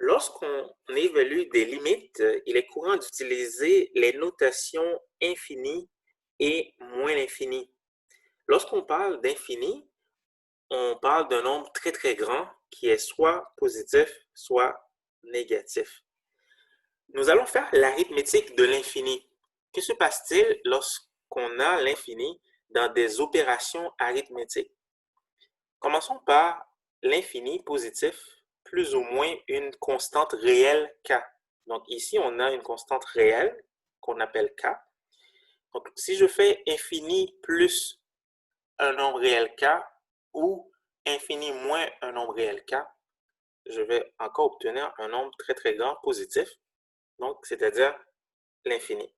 Lorsqu'on évalue des limites, il est courant d'utiliser les notations infini et moins l'infini. Lorsqu'on parle d'infini, on parle d'un nombre très très grand qui est soit positif, soit négatif. Nous allons faire l'arithmétique de l'infini. Que se passe-t-il lorsqu'on a l'infini dans des opérations arithmétiques? Commençons par l'infini positif plus ou moins une constante réelle k. Donc ici, on a une constante réelle qu'on appelle k. Donc si je fais infini plus un nombre réel k ou infini moins un nombre réel k, je vais encore obtenir un nombre très très grand positif, donc c'est-à-dire l'infini.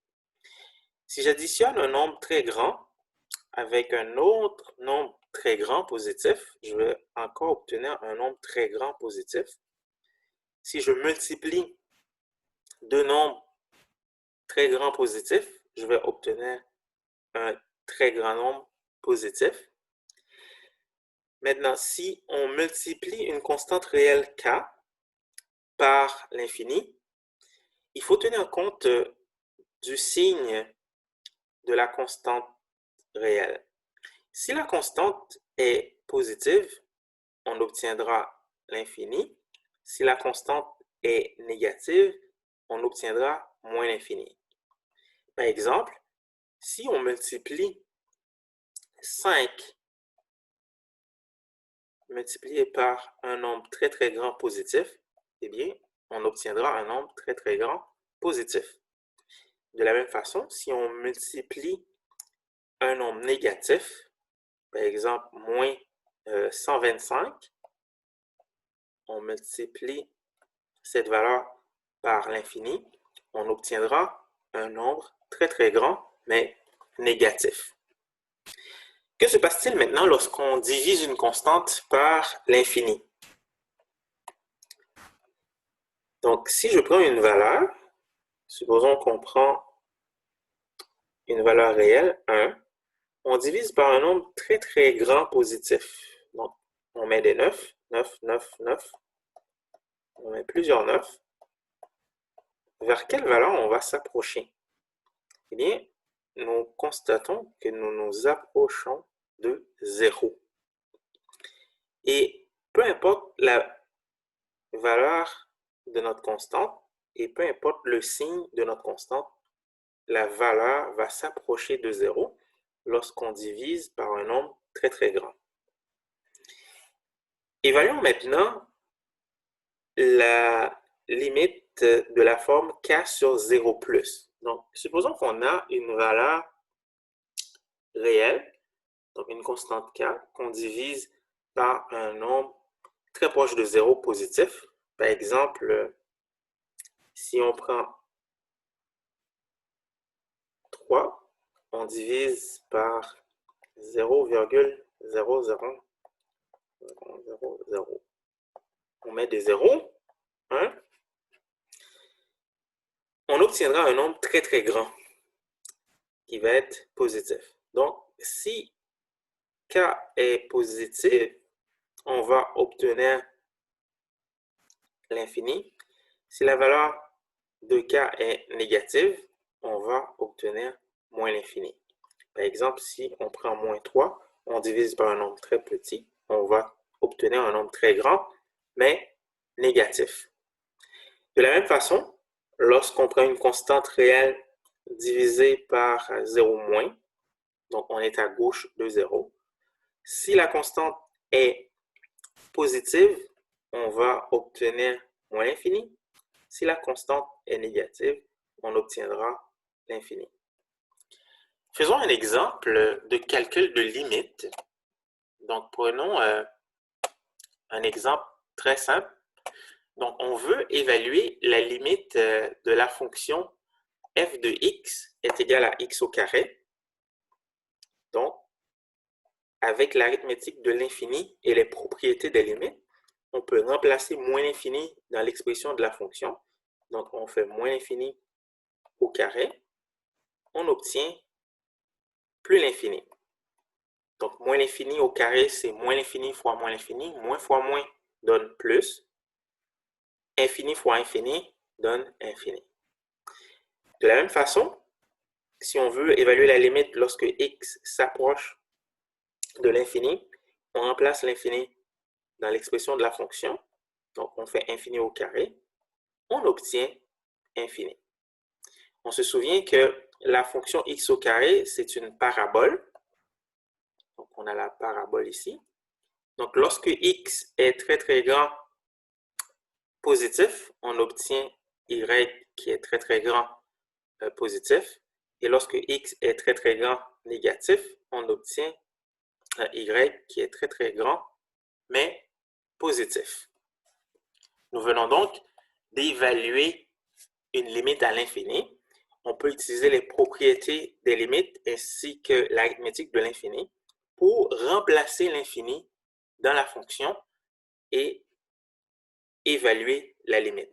Si j'additionne un nombre très grand avec un autre nombre très grand positif, je vais encore obtenir un nombre très grand positif. Si je multiplie deux nombres très grands positifs, je vais obtenir un très grand nombre positif. Maintenant, si on multiplie une constante réelle k par l'infini, il faut tenir compte du signe de la constante réelle. Si la constante est positive, on obtiendra l'infini. Si la constante est négative, on obtiendra moins l'infini. Par exemple, si on multiplie 5 multiplié par un nombre très très grand positif, eh bien, on obtiendra un nombre très très grand positif. De la même façon, si on multiplie un nombre négatif, par exemple, moins 125, on multiplie cette valeur par l'infini, on obtiendra un nombre très très grand, mais négatif. Que se passe-t-il maintenant lorsqu'on divise une constante par l'infini? Donc, si je prends une valeur, supposons qu'on prend une valeur réelle, 1, on divise par un nombre très très grand positif. Donc, on met des 9, 9, 9, 9, on met plusieurs 9. Vers quelle valeur on va s'approcher? Eh bien, nous constatons que nous nous approchons de 0. Et peu importe la valeur de notre constante et peu importe le signe de notre constante, la valeur va s'approcher de 0 lorsqu'on divise par un nombre très très grand. Évaluons maintenant la limite de la forme k sur 0 plus. Donc, supposons qu'on a une valeur réelle, donc une constante k, qu'on divise par un nombre très proche de 0 positif. Par exemple, si on prend 3, on divise par 0,0000. On met des zéros, 1. On obtiendra un nombre très très grand qui va être positif. Donc, si k est positif, on va obtenir l'infini. Si la valeur de k est négative, on va obtenir moins l'infini. Par exemple, si on prend moins 3, on divise par un nombre très petit, on va obtenir un nombre très grand, mais négatif. De la même façon, lorsqu'on prend une constante réelle divisée par 0 moins, donc on est à gauche de 0, si la constante est positive, on va obtenir moins l'infini. Si la constante est négative, on obtiendra l'infini. Faisons un exemple de calcul de limite. Donc, prenons un exemple très simple. Donc, on veut évaluer la limite de la fonction f de x est égal à x au carré. Donc, avec l'arithmétique de l'infini et les propriétés des limites, on peut remplacer moins l'infini dans l'expression de la fonction. Donc, on fait moins l'infini au carré. On obtient plus l'infini. Donc, moins l'infini au carré, c'est moins l'infini fois moins l'infini. Moins fois moins donne plus. infini fois infini donne infini. De la même façon, si on veut évaluer la limite lorsque x s'approche de l'infini, on remplace l'infini dans l'expression de la fonction. Donc, on fait infini au carré. On obtient infini. On se souvient que la fonction x au carré, c'est une parabole. Donc, on a la parabole ici. Donc, lorsque x est très, très grand positif, on obtient y qui est très, très grand positif. Et lorsque x est très, très grand négatif, on obtient y qui est très, très grand, mais positif. Nous venons donc d'évaluer une limite à l'infini. On peut utiliser les propriétés des limites ainsi que l'arithmétique de l'infini pour remplacer l'infini dans la fonction et évaluer la limite.